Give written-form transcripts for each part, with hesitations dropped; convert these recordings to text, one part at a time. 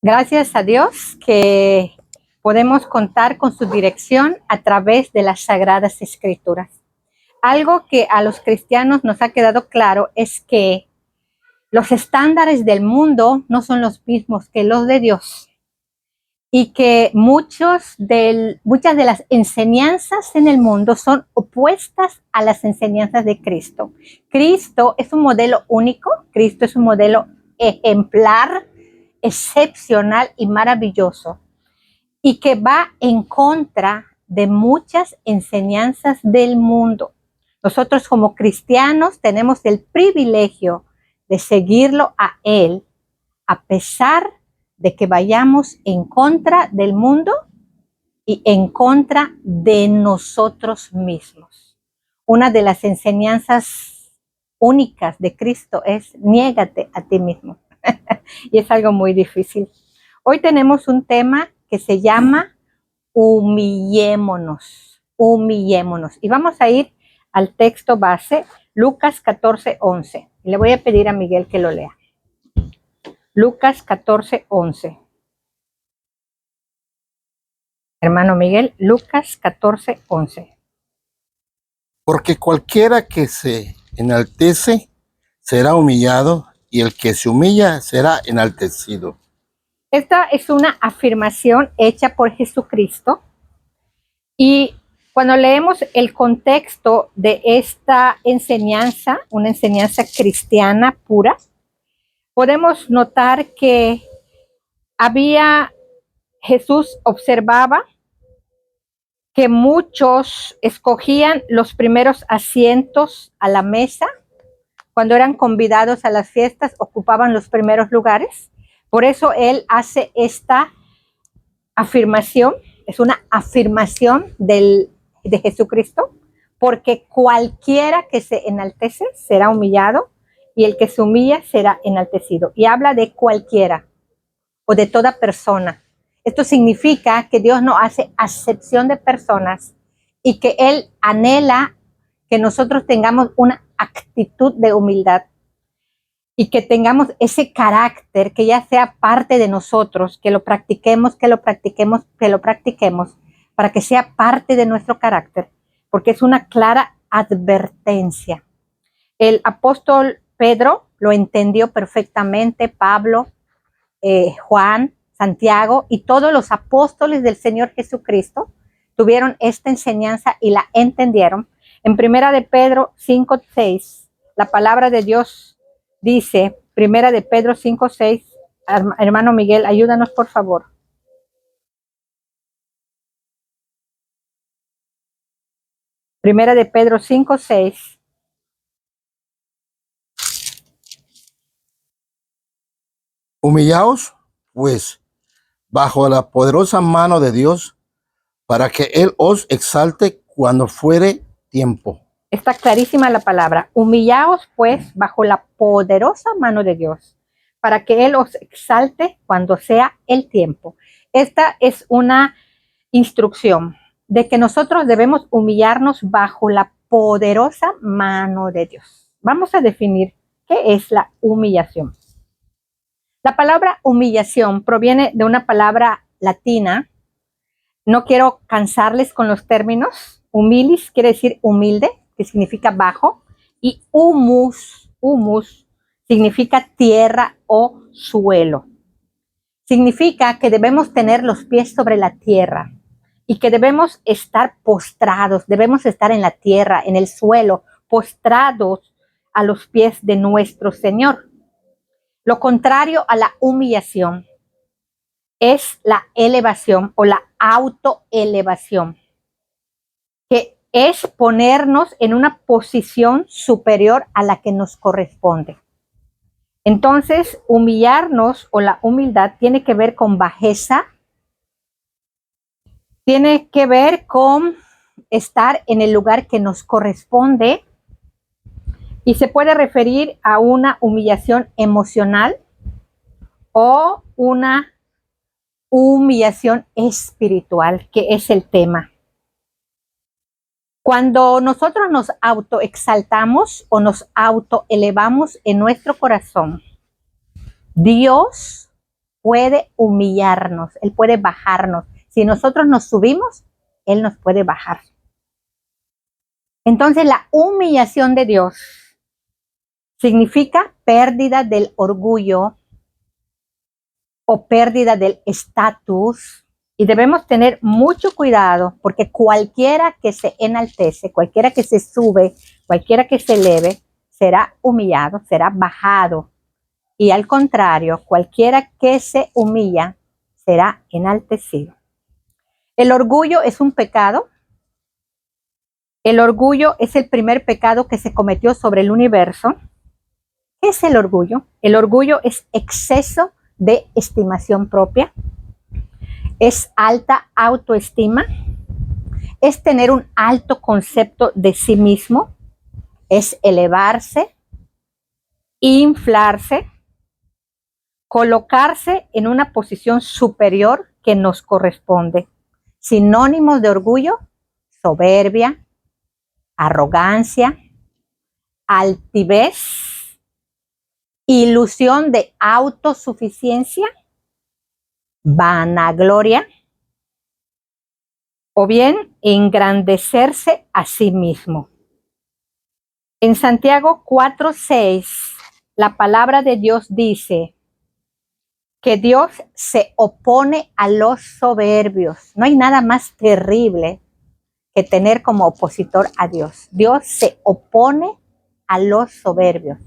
Gracias a Dios que podemos contar con su dirección a través de las Sagradas Escrituras. Algo que a los cristianos nos ha quedado claro es que los estándares del mundo no son los mismos que los de Dios y que muchas de las enseñanzas en el mundo son opuestas a las enseñanzas de Cristo. Cristo es un modelo único, Cristo es un modelo ejemplar, excepcional y maravilloso, y que va en contra de muchas enseñanzas del mundo. Nosotros como cristianos tenemos el privilegio de seguirlo a Él, a pesar de que vayamos en contra del mundo y en contra de nosotros mismos. Una de las enseñanzas únicas de Cristo es: niégate a ti mismo. Y es algo muy difícil. Hoy tenemos un tema que se llama humillémonos, humillémonos. Y vamos a ir al texto base, Lucas 14:11. Le voy a pedir a Miguel que lo lea. Lucas 14:11. Hermano Miguel, Lucas 14:11. Porque cualquiera que se enaltece será humillado, y el que se humilla será enaltecido. Esta es una afirmación hecha por Jesucristo, y cuando leemos el contexto de esta enseñanza, una enseñanza cristiana pura, podemos notar que Jesús observaba que muchos escogían los primeros asientos a la mesa. Cuando eran convidados a las fiestas, ocupaban los primeros lugares. Por eso Él hace esta afirmación, es una afirmación de Jesucristo, porque cualquiera que se enaltece será humillado, y el que se humilla será enaltecido. Y habla de cualquiera o de toda persona. Esto significa que Dios no hace acepción de personas y que Él anhela que nosotros tengamos una actitud de humildad y que tengamos ese carácter que ya sea parte de nosotros, que lo practiquemos, para que sea parte de nuestro carácter, porque es una clara advertencia. El apóstol Pedro lo entendió perfectamente, Pablo, Juan, Santiago y todos los apóstoles del Señor Jesucristo tuvieron esta enseñanza y la entendieron. En Primera de Pedro 5:6, la palabra de Dios dice, Primera de Pedro 5:6, hermano Miguel, ayúdanos por favor. Primera de Pedro 5:6. Humillaos, pues, bajo la poderosa mano de Dios, para que Él os exalte cuando fuere tiempo. Está clarísima la palabra. Humillaos, pues, bajo la poderosa mano de Dios, para que Él os exalte cuando sea el tiempo. Esta es una instrucción de que nosotros debemos humillarnos bajo la poderosa mano de Dios. Vamos a definir qué es la humillación. La palabra humillación proviene de una palabra latina. No quiero cansarles con los términos. Humilis quiere decir humilde, que significa bajo, y humus significa tierra o suelo. Significa que debemos tener los pies sobre la tierra y que debemos estar postrados, debemos estar en la tierra, en el suelo, postrados a los pies de nuestro Señor. Lo contrario a la humillación es la elevación o la autoelevación, que es ponernos en una posición superior a la que nos corresponde. Entonces, humillarnos o la humildad tiene que ver con bajeza, tiene que ver con estar en el lugar que nos corresponde, y se puede referir a una humillación emocional o una humillación espiritual, que es el tema. Cuando nosotros nos autoexaltamos o nos autoelevamos en nuestro corazón, Dios puede humillarnos, Él puede bajarnos. Si nosotros nos subimos, Él nos puede bajar. Entonces la humillación de Dios significa pérdida del orgullo o pérdida del estatus. Y debemos tener mucho cuidado porque cualquiera que se enaltece, cualquiera que se sube, cualquiera que se eleve, será humillado, será bajado. Y al contrario, cualquiera que se humilla será enaltecido. El orgullo es un pecado. El orgullo es el primer pecado que se cometió sobre el universo. ¿Qué es el orgullo? El orgullo es exceso de estimación propia. Es alta autoestima. Es tener un alto concepto de sí mismo. Es elevarse, inflarse, colocarse en una posición superior que nos corresponde. Sinónimos de orgullo: soberbia, arrogancia, altivez, ilusión de autosuficiencia, vanagloria, o bien engrandecerse a sí mismo. En Santiago 4:6, la palabra de Dios dice que Dios se opone a los soberbios. No hay nada más terrible que tener como opositor a Dios. Dios se opone a los soberbios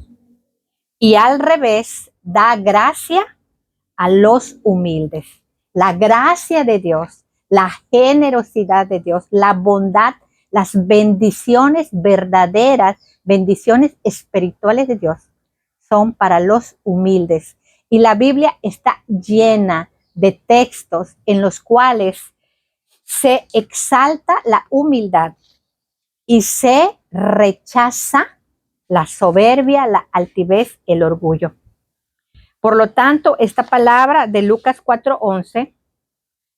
y al revés da gracia a los humildes. La gracia de Dios, la generosidad de Dios, la bondad, las bendiciones verdaderas, bendiciones espirituales de Dios son para los humildes. Y la Biblia está llena de textos en los cuales se exalta la humildad y se rechaza la soberbia, la altivez, el orgullo. Por lo tanto, esta palabra de Lucas 4:11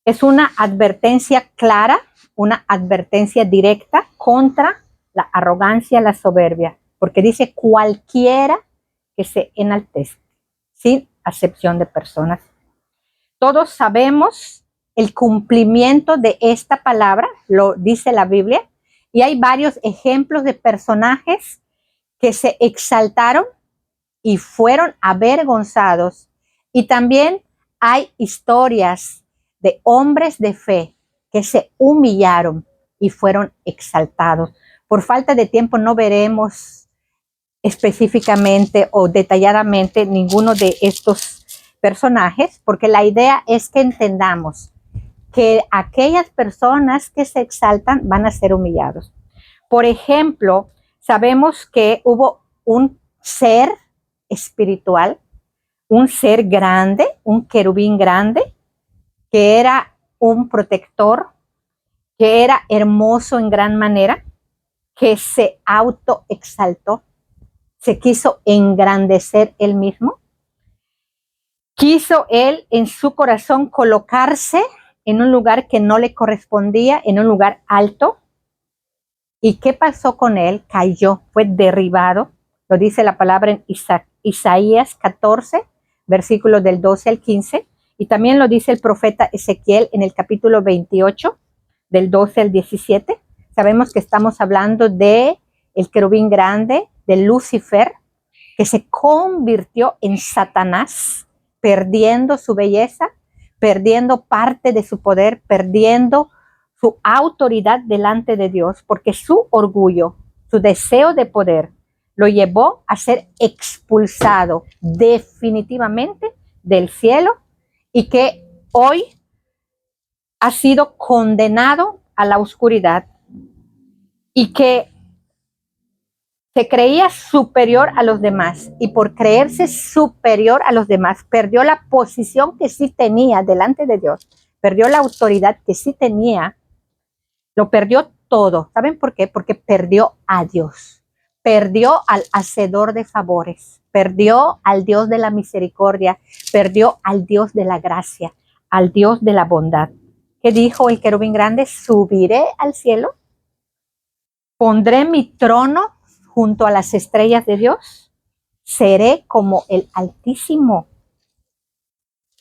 es una advertencia clara, una advertencia directa contra la arrogancia, la soberbia, porque dice cualquiera que se enaltezca, sin acepción de personas. Todos sabemos el cumplimiento de esta palabra, lo dice la Biblia, y hay varios ejemplos de personajes que se exaltaron y fueron avergonzados. Y también hay historias de hombres de fe que se humillaron y fueron exaltados. Por falta de tiempo no veremos específicamente o detalladamente ninguno de estos personajes, porque la idea es que entendamos que aquellas personas que se exaltan van a ser humillados. Por ejemplo, sabemos que hubo un ser espiritual, un ser grande, un querubín grande, que era un protector, que era hermoso en gran manera, que se autoexaltó, se quiso engrandecer él mismo. Quiso él en su corazón colocarse en un lugar que no le correspondía, en un lugar alto. ¿Y qué pasó con él? Cayó, fue derribado. Lo dice la palabra en Isaías 14, versículos del 12 al 15. Y también lo dice el profeta Ezequiel en el capítulo 28, del 12 al 17. Sabemos que estamos hablando de el querubín grande, de Lucifer, que se convirtió en Satanás, perdiendo su belleza, perdiendo parte de su poder, perdiendo su autoridad delante de Dios, porque su orgullo, su deseo de poder, lo llevó a ser expulsado definitivamente del cielo y que hoy ha sido condenado a la oscuridad y que se creía superior a los demás y por creerse superior a los demás perdió la posición que sí tenía delante de Dios, perdió la autoridad que sí tenía, lo perdió todo. ¿Saben por qué? Porque perdió a Dios, perdió al hacedor de favores, perdió al Dios de la misericordia, perdió al Dios de la gracia, al Dios de la bondad. ¿Qué dijo el querubín grande? Subiré al cielo, pondré mi trono junto a las estrellas de Dios, seré como el Altísimo.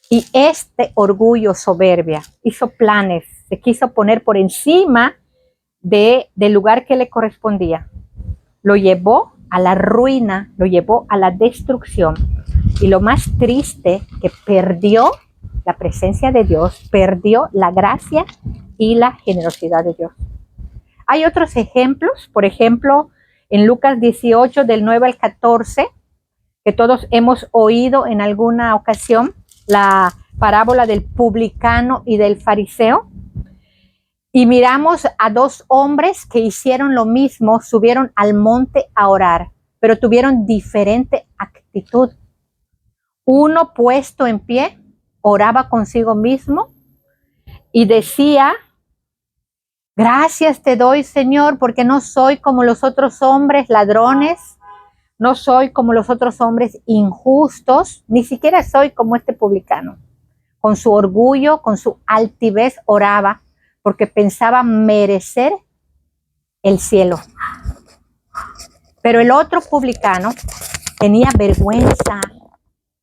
Y este orgullo, soberbia, hizo planes, se quiso poner por encima del lugar que le correspondía. Lo llevó a la ruina, lo llevó a la destrucción. Y lo más triste, que perdió la presencia de Dios, perdió la gracia y la generosidad de Dios. Hay otros ejemplos, por ejemplo, en Lucas 18, del 9 al 14, que todos hemos oído en alguna ocasión, la parábola del publicano y del fariseo. Y miramos a dos hombres que hicieron lo mismo, subieron al monte a orar, pero tuvieron diferente actitud. Uno, puesto en pie, oraba consigo mismo y decía: gracias te doy, Señor, porque no soy como los otros hombres ladrones, no soy como los otros hombres injustos, ni siquiera soy como este publicano. Con su orgullo, con su altivez oraba, porque pensaba merecer el cielo. Pero el otro publicano tenía vergüenza,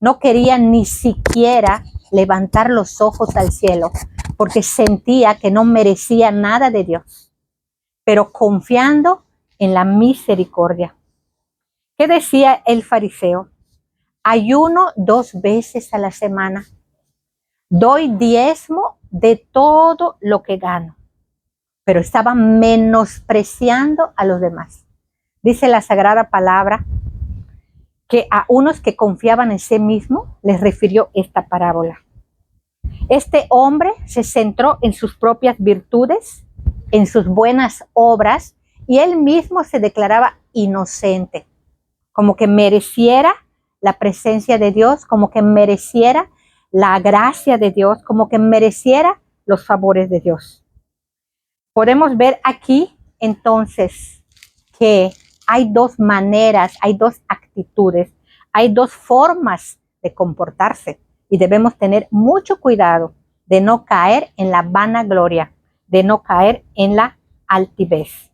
no quería ni siquiera levantar los ojos al cielo, porque sentía que no merecía nada de Dios, pero confiando en la misericordia. ¿Qué decía el fariseo? Ayuno 2 veces a la semana, doy diezmo de todo lo que gano, pero estaba menospreciando a los demás. Dice la Sagrada Palabra que a unos que confiaban en sí mismo les refirió esta parábola. Este hombre se centró en sus propias virtudes, en sus buenas obras, y él mismo se declaraba inocente, como que mereciera la presencia de Dios, como que mereciera la gracia de Dios, como que mereciera los favores de Dios. Podemos ver aquí entonces que hay dos maneras, hay dos actitudes, hay dos formas de comportarse y debemos tener mucho cuidado de no caer en la vanagloria, de no caer en la altivez.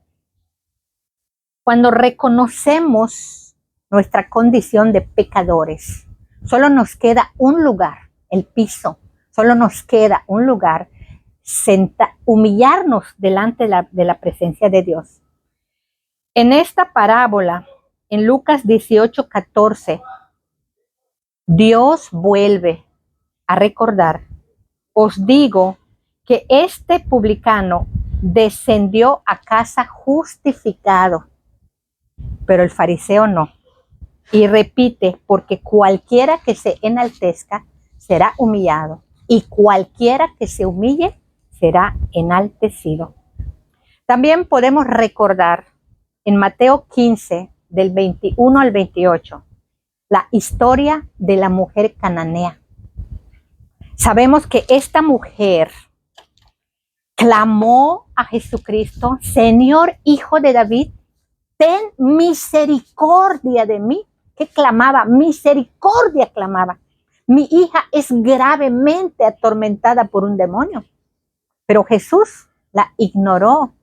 Cuando reconocemos nuestra condición de pecadores, solo nos queda un lugar, el piso, solo nos queda un lugar, humillarnos delante de la presencia de Dios. En esta parábola, en Lucas 18:14, Dios vuelve a recordar: os digo que este publicano descendió a casa justificado, pero el fariseo no. Y repite: porque cualquiera que se enaltezca será humillado, y cualquiera que se humille será enaltecido. También podemos recordar en Mateo 15, del 21 al 28, la historia de la mujer cananea. Sabemos que esta mujer clamó a Jesucristo: Señor, Hijo de David, ten misericordia de mí. ¿Qué clamaba? Misericordia clamaba. Mi hija es gravemente atormentada por un demonio. Pero Jesús la ignoró,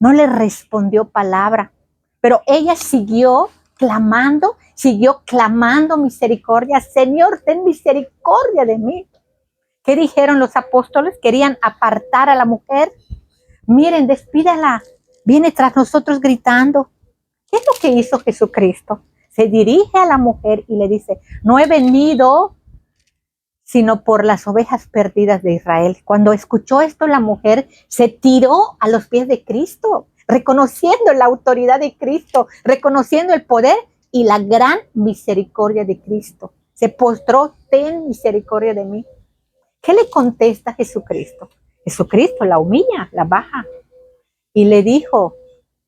no le respondió palabra, pero ella siguió clamando misericordia. Señor, ten misericordia de mí. ¿Qué dijeron los apóstoles? Querían apartar a la mujer. Miren, despídala, viene tras nosotros gritando. ¿Qué es lo que hizo Jesucristo? Se dirige a la mujer y le dice: no he venido sino por las ovejas perdidas de Israel. Cuando escuchó esto, la mujer se tiró a los pies de Cristo, reconociendo la autoridad de Cristo, reconociendo el poder y la gran misericordia de Cristo. Se postró: ten misericordia de mí. ¿Qué le contesta Jesucristo? Jesucristo la humilla, la baja y le dijo: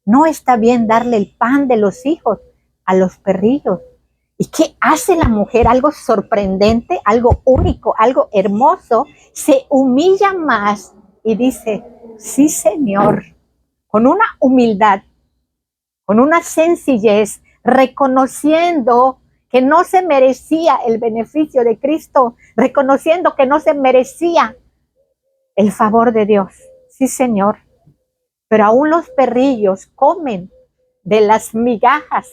no está bien darle el pan de los hijos a los perrillos. ¿Y qué hace la mujer? Algo sorprendente, algo único, algo hermoso. Se humilla más y dice: sí, Señor, con una humildad, con una sencillez, reconociendo que no se merecía el beneficio de Cristo, reconociendo que no se merecía el favor de Dios. Sí, Señor, pero aún los perrillos comen de las migajas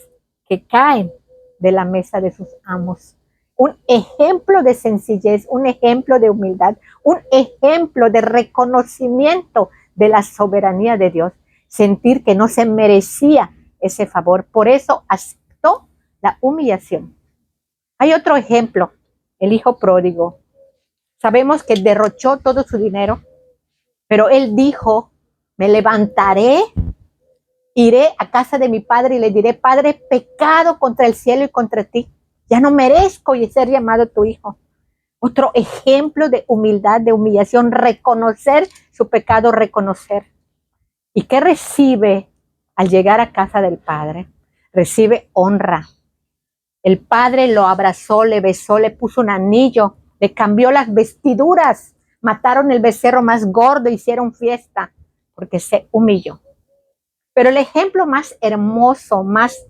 que caen de la mesa de sus amos. un ejemplo de sencillez, un ejemplo de humildad, un ejemplo de reconocimiento de la soberanía de Dios. Sentir que no se merecía ese favor. Por eso aceptó la humillación. Hay otro ejemplo, el hijo pródigo. Sabemos que derrochó todo su dinero, pero él dijo, me levantaré, iré a casa de mi padre y le diré, Padre, he pecado contra el cielo y contra ti. Ya no merezco ser llamado tu hijo. Otro ejemplo de humildad, de humillación, reconocer su pecado, reconocer. ¿Y qué recibe al llegar a casa del padre? Recibe honra. El padre lo abrazó, le besó, le puso un anillo, le cambió las vestiduras, mataron el becerro más gordo, hicieron fiesta, porque se humilló. Pero el ejemplo más hermoso, más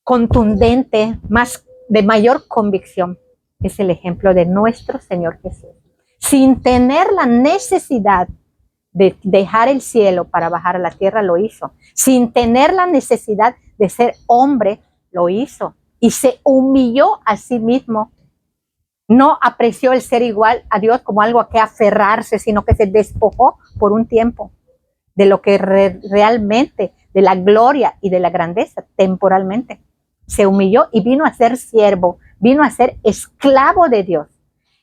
contundente, más de mayor convicción, es el ejemplo de nuestro Señor Jesús. Sin tener la necesidad de dejar el cielo para bajar a la tierra, lo hizo. Sin tener la necesidad de ser hombre, lo hizo. Y se humilló a sí mismo. No apreció el ser igual a Dios como algo a que aferrarse, sino que se despojó por un tiempo de lo que realmente, de la gloria y de la grandeza, temporalmente. Se humilló y vino a ser siervo, vino a ser esclavo de Dios.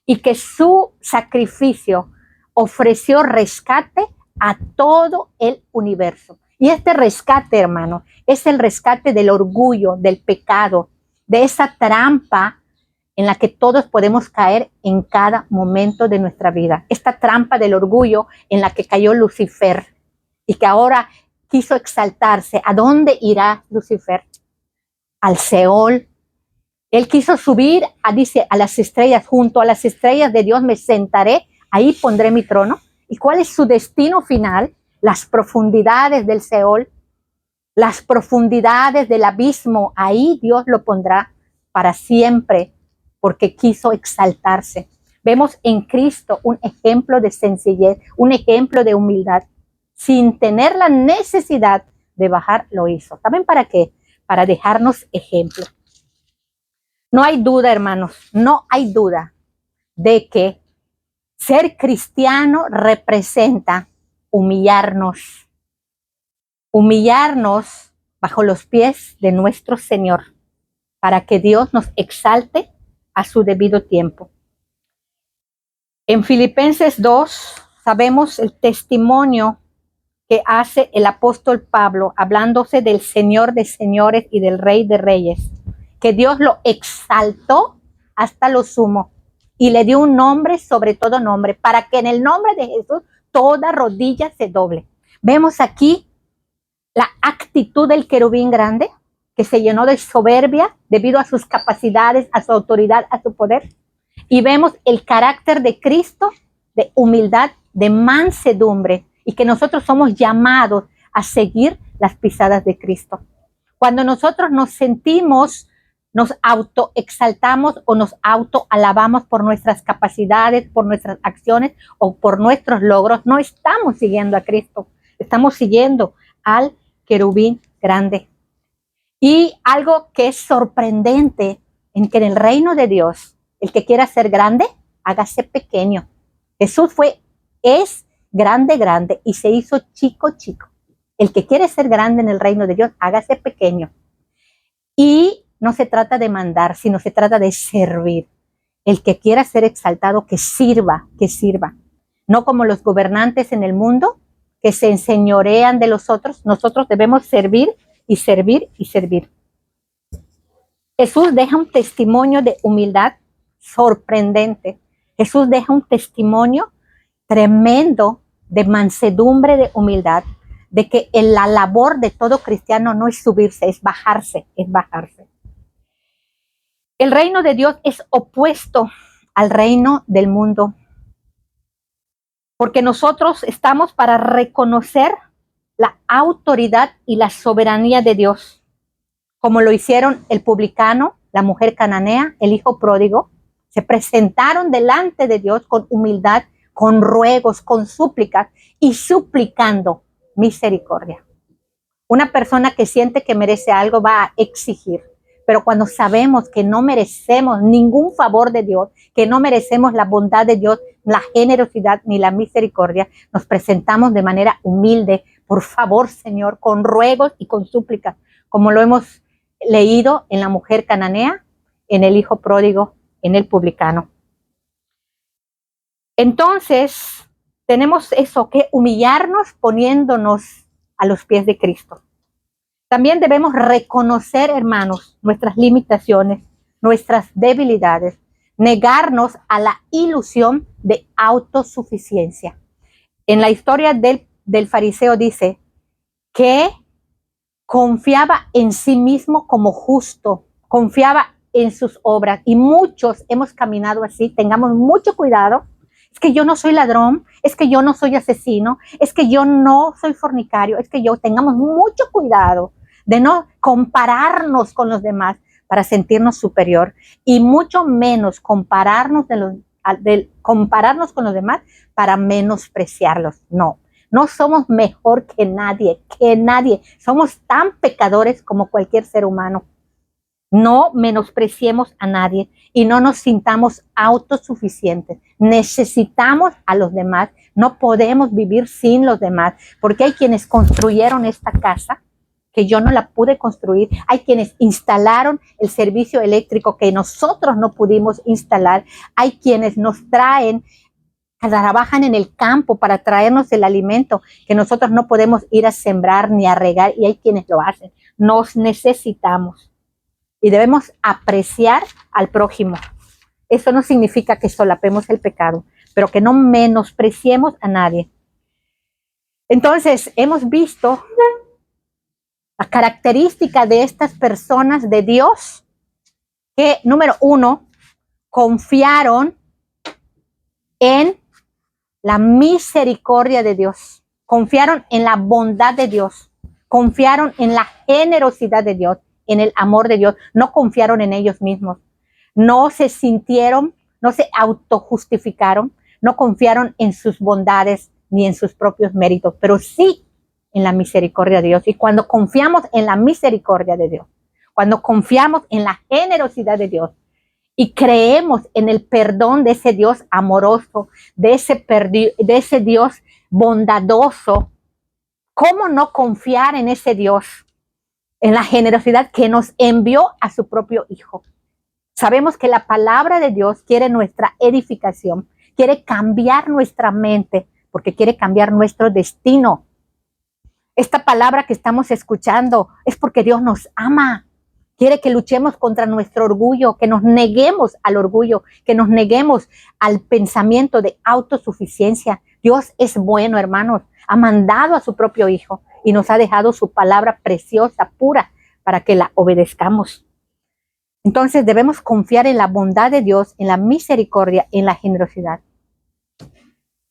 Y que su sacrificio ofreció rescate a todo el universo. Y este rescate, hermano, es el rescate del orgullo, del pecado, de esa trampa en la que todos podemos caer en cada momento de nuestra vida. Esta trampa del orgullo en la que cayó Lucifer y que ahora quiso exaltarse. ¿A dónde irá Lucifer? Al Seol. Él quiso subir, dice, a las estrellas, junto a las estrellas de Dios me sentaré, ahí pondré mi trono. ¿Y cuál es su destino final? Las profundidades del Seol, las profundidades del abismo, ahí Dios lo pondrá para siempre, porque quiso exaltarse. Vemos en Cristo un ejemplo de sencillez, un ejemplo de humildad. Sin tener la necesidad de bajar, lo hizo. ¿Saben para qué? Para dejarnos ejemplo. No hay duda, hermanos, no hay duda de que ser cristiano representa humillarnos bajo los pies de nuestro Señor, para que Dios nos exalte a su debido tiempo. En Filipenses 2 sabemos el testimonio que hace el apóstol Pablo, hablándose del Señor de señores y del Rey de reyes, que Dios lo exaltó hasta lo sumo y le dio un nombre sobre todo nombre, para que en el nombre de Jesús toda rodilla se doble. Vemos aquí la actitud del querubín grande, que se llenó de soberbia debido a sus capacidades, a su autoridad, a su poder. Y vemos el carácter de Cristo, de humildad, de mansedumbre, y que nosotros somos llamados a seguir las pisadas de Cristo. Cuando nosotros nos sentimos, nos autoexaltamos o nos autoalabamos por nuestras capacidades, por nuestras acciones o por nuestros logros, no estamos siguiendo a Cristo, estamos siguiendo al querubín grande. Y algo que es sorprendente, en que en el reino de Dios, el que quiera ser grande, hágase pequeño. Jesús es grande y se hizo chico. El que quiere ser grande en el reino de Dios, hágase pequeño. Y no se trata de mandar, sino se trata de servir. El que quiera ser exaltado, que sirva. No como los gobernantes en el mundo, que se enseñorean de los otros. Nosotros debemos servir y servir y servir. Jesús deja un testimonio de humildad sorprendente. Jesús deja un testimonio tremendo de mansedumbre, de humildad, de que la labor de todo cristiano no es subirse, es bajarse. El reino de Dios es opuesto al reino del mundo, porque nosotros estamos para reconocer la autoridad y la soberanía de Dios, como lo hicieron el publicano, la mujer cananea, el hijo pródigo. Se presentaron delante de Dios con humildad, con ruegos, con súplicas y suplicando misericordia. Una persona que siente que merece algo va a exigir, Pero cuando sabemos que no merecemos ningún favor de Dios, que no merecemos la bondad de Dios, la generosidad ni la misericordia, nos presentamos de manera humilde. Por favor, Señor, con ruegos y con súplicas, como lo hemos leído en la mujer cananea, en el hijo pródigo, en el publicano. Entonces, tenemos eso, que humillarnos poniéndonos a los pies de Cristo. También debemos reconocer, hermanos, nuestras limitaciones, nuestras debilidades, negarnos a la ilusión de autosuficiencia. En la historia del fariseo dice que confiaba en sí mismo como justo, confiaba en sus obras, y muchos hemos caminado así. Tengamos mucho cuidado. Es que yo no soy ladrón, es que yo no soy asesino, es que yo no soy fornicario, es que yo, tengamos mucho cuidado de no compararnos con los demás para sentirnos superior, y mucho menos compararnos compararnos con los demás para menospreciarlos. No, no somos mejor que nadie, Somos tan pecadores como cualquier ser humano. No menospreciemos a nadie y no nos sintamos autosuficientes. Necesitamos a los demás. No podemos vivir sin los demás, porque hay quienes construyeron esta casa que yo no la pude construir. Hay quienes instalaron el servicio eléctrico que nosotros no pudimos instalar. Hay quienes nos trabajan en el campo para traernos el alimento que nosotros no podemos ir a sembrar ni a regar, y hay quienes lo hacen. Nos necesitamos. Y debemos apreciar al prójimo. Eso no significa que solapemos el pecado, pero que no menospreciemos a nadie. Entonces, hemos visto la característica de estas personas de Dios, que, número 1, confiaron en la misericordia de Dios, confiaron en la bondad de Dios, confiaron en la generosidad de Dios, en el amor de Dios. No confiaron en ellos mismos, no se sintieron, no se autojustificaron, no confiaron en sus bondades ni en sus propios méritos, pero sí en la misericordia de Dios. Y cuando confiamos en la misericordia de Dios, cuando confiamos en la generosidad de Dios y creemos en el perdón de ese Dios amoroso, de ese Dios bondadoso, ¿cómo no confiar en ese Dios? En la generosidad que nos envió a su propio Hijo. Sabemos que la palabra de Dios quiere nuestra edificación, quiere cambiar nuestra mente, porque quiere cambiar nuestro destino. Esta palabra que estamos escuchando es porque Dios nos ama. Quiere que luchemos contra nuestro orgullo, que nos neguemos al orgullo, que nos neguemos al pensamiento de autosuficiencia. Dios es bueno, hermanos. Ha mandado a su propio Hijo y nos ha dejado su palabra preciosa, pura, para que la obedezcamos. Entonces debemos confiar en la bondad de Dios, en la misericordia, en la generosidad,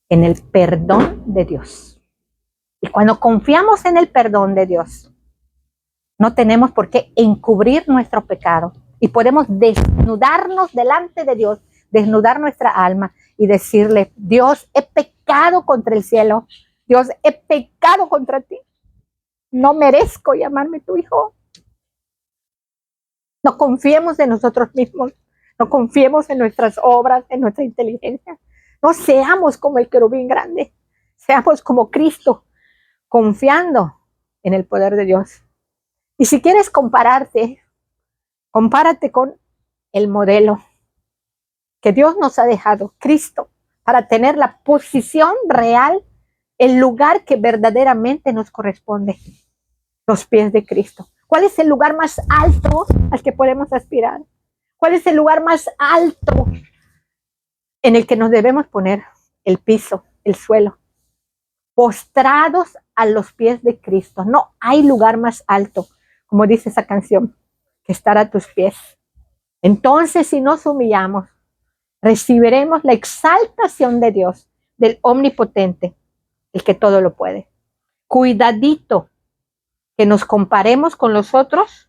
en el perdón de Dios. Y cuando confiamos en el perdón de Dios, no tenemos por qué encubrir nuestro pecado y podemos desnudarnos delante de Dios, desnudar nuestra alma y decirle: Dios, he pecado contra el cielo. Dios, he pecado contra ti. No merezco llamarme tu hijo. No confiemos en nosotros mismos. No confiemos en nuestras obras, en nuestra inteligencia. No seamos como el querubín grande. Seamos como Cristo, confiando en el poder de Dios. Y si quieres compárate con el modelo que Dios nos ha dejado, Cristo, para tener la posición real, el lugar que verdaderamente nos corresponde, los pies de Cristo. ¿Cuál es el lugar más alto al que podemos aspirar? ¿Cuál es el lugar más alto en el que nos debemos poner? El piso, el suelo. Postrados a los pies de Cristo. No hay lugar más alto, como dice esa canción, que estar a tus pies. Entonces, si nos humillamos, recibiremos la exaltación de Dios, del omnipotente, el que todo lo puede. Cuidadito que nos comparemos con los otros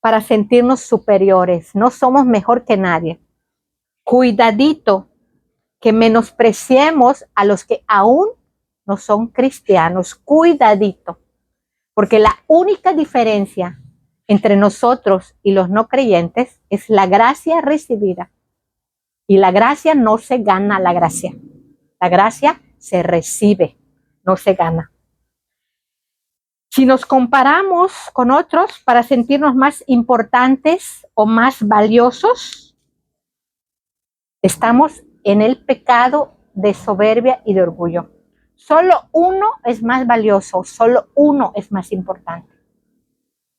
para sentirnos superiores. No somos mejor que nadie. Cuidadito que menospreciemos a los que aún no son cristianos. Cuidadito, porque la única diferencia entre nosotros y los no creyentes es la gracia recibida. Y la gracia no se gana, la gracia. La gracia se recibe, no se gana. Si nos comparamos con otros para sentirnos más importantes o más valiosos, estamos en el pecado de soberbia y de orgullo. Solo uno es más valioso, solo uno es más importante.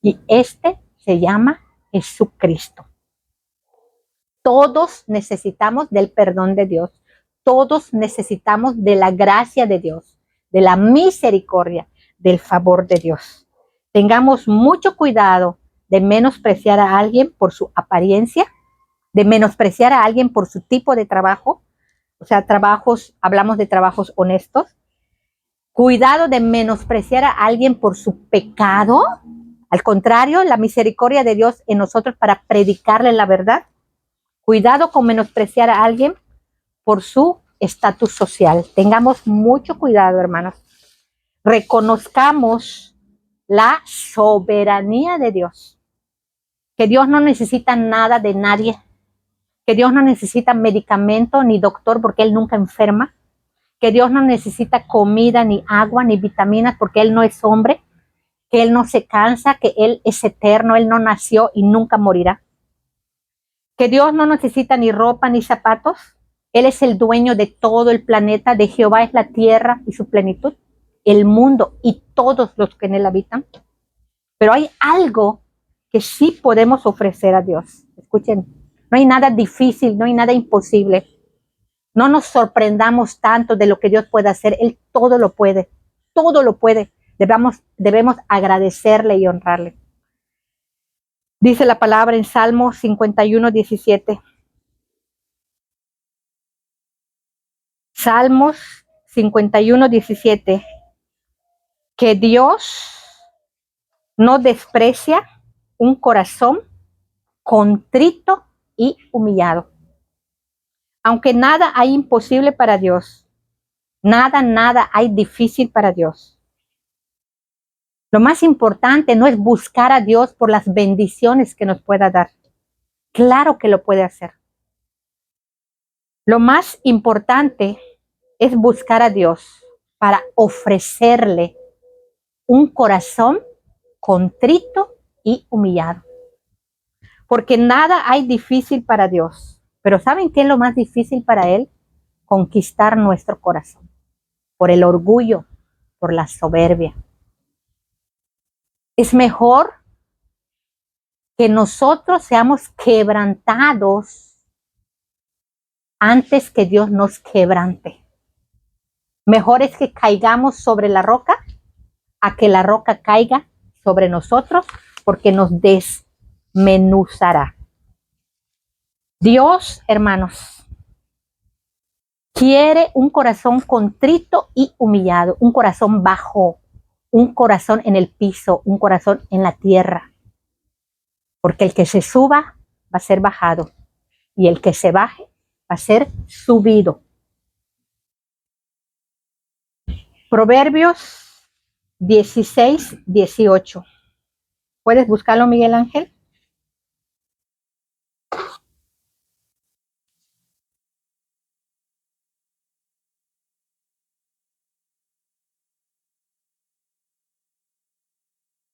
Y este se llama Jesucristo. Todos necesitamos del perdón de Dios. Todos necesitamos de la gracia de Dios, de la misericordia, del favor de Dios. Tengamos mucho cuidado de menospreciar a alguien por su apariencia, de menospreciar a alguien por su tipo de trabajo. O sea, hablamos de trabajos honestos. Cuidado de menospreciar a alguien por su pecado. Al contrario, la misericordia de Dios en nosotros para predicarle la verdad. Cuidado con menospreciar a alguien por su estatus social. Tengamos mucho cuidado, hermanos. Reconozcamos la soberanía de Dios. Que Dios no necesita nada de nadie. Que Dios no necesita medicamento ni doctor porque Él nunca enferma. Que Dios no necesita comida, ni agua, ni vitaminas porque Él no es hombre. Que Él no se cansa, que Él es eterno, Él no nació y nunca morirá. Que Dios no necesita ni ropa ni zapatos. Él es el dueño de todo el planeta, de Jehová es la tierra y su plenitud, el mundo y todos los que en él habitan. Pero hay algo que sí podemos ofrecer a Dios. Escuchen, no hay nada difícil, no hay nada imposible. No nos sorprendamos tanto de lo que Dios puede hacer. Él todo lo puede, todo lo puede. Debemos agradecerle y honrarle. Dice la palabra en Salmo 51, 17. Salmos 51, 17. Que Dios no desprecia un corazón contrito y humillado. Aunque nada hay imposible para Dios, nada hay difícil para Dios. Lo más importante no es buscar a Dios por las bendiciones que nos pueda dar. Claro que lo puede hacer. Lo más importante es buscar a Dios para ofrecerle un corazón contrito y humillado. Porque nada hay difícil para Dios. Pero ¿saben qué es lo más difícil para Él? Conquistar nuestro corazón. Por el orgullo, por la soberbia. Es mejor que nosotros seamos quebrantados antes que Dios nos quebrante. Mejor es que caigamos sobre la roca a que la roca caiga sobre nosotros porque nos desmenuzará. Dios, hermanos, quiere un corazón contrito y humillado, un corazón bajo, un corazón en el piso, un corazón en la tierra. Porque el que se suba va a ser bajado y el que se baje va a ser subido. Proverbios 16, 18. ¿Puedes buscarlo, Miguel Ángel?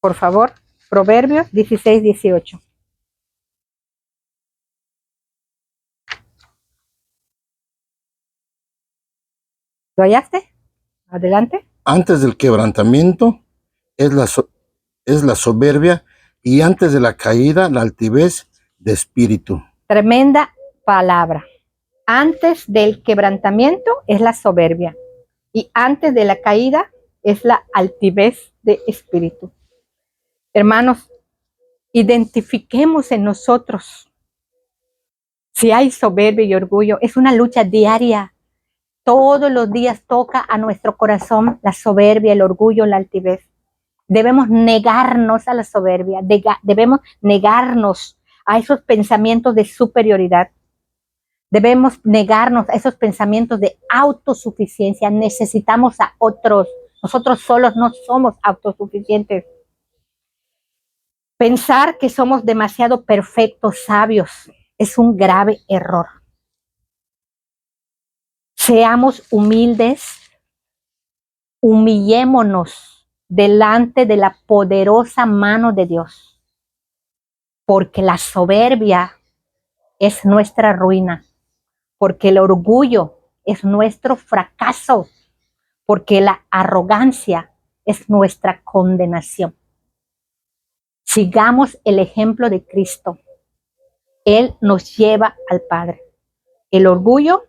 Por favor, Proverbios 16, 18. ¿Lo hallaste? Adelante. Antes del quebrantamiento es la soberbia y antes de la caída la altivez de espíritu. Tremenda palabra. Antes del quebrantamiento es la soberbia y antes de la caída es la altivez de espíritu. Hermanos, identifiquemos en nosotros si hay soberbia y orgullo. Es una lucha diaria. Todos los días toca a nuestro corazón la soberbia, el orgullo, la altivez. Debemos negarnos a la soberbia, debemos negarnos a esos pensamientos de superioridad. Debemos negarnos a esos pensamientos de autosuficiencia. Necesitamos a otros. Nosotros solos no somos autosuficientes. Pensar que somos demasiado perfectos, sabios, es un grave error. Seamos humildes, humillémonos delante de la poderosa mano de Dios, porque la soberbia es nuestra ruina, porque el orgullo es nuestro fracaso, porque la arrogancia es nuestra condenación. Sigamos el ejemplo de Cristo. Él nos lleva al Padre. El orgullo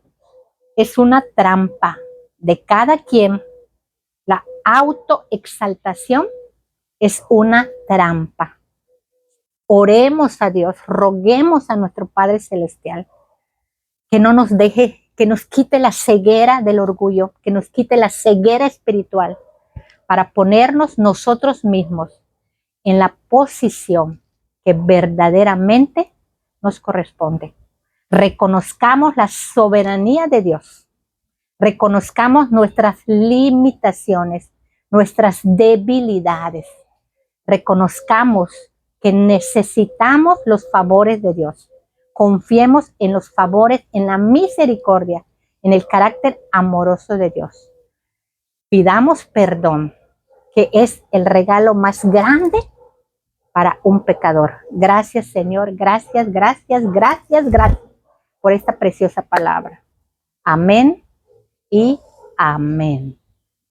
es una trampa de cada quien. La autoexaltación es una trampa. Oremos a Dios, roguemos a nuestro Padre Celestial que no nos deje, que nos quite la ceguera del orgullo, que nos quite la ceguera espiritual para ponernos nosotros mismos en la posición que verdaderamente nos corresponde. Reconozcamos la soberanía de Dios. Reconozcamos nuestras limitaciones, nuestras debilidades. Reconozcamos que necesitamos los favores de Dios. Confiemos en los favores, en la misericordia, en el carácter amoroso de Dios. Pidamos perdón, que es el regalo más grande para un pecador. Gracias, Señor. Gracias, gracias, gracias, gracias por esta preciosa palabra. Amén y amén.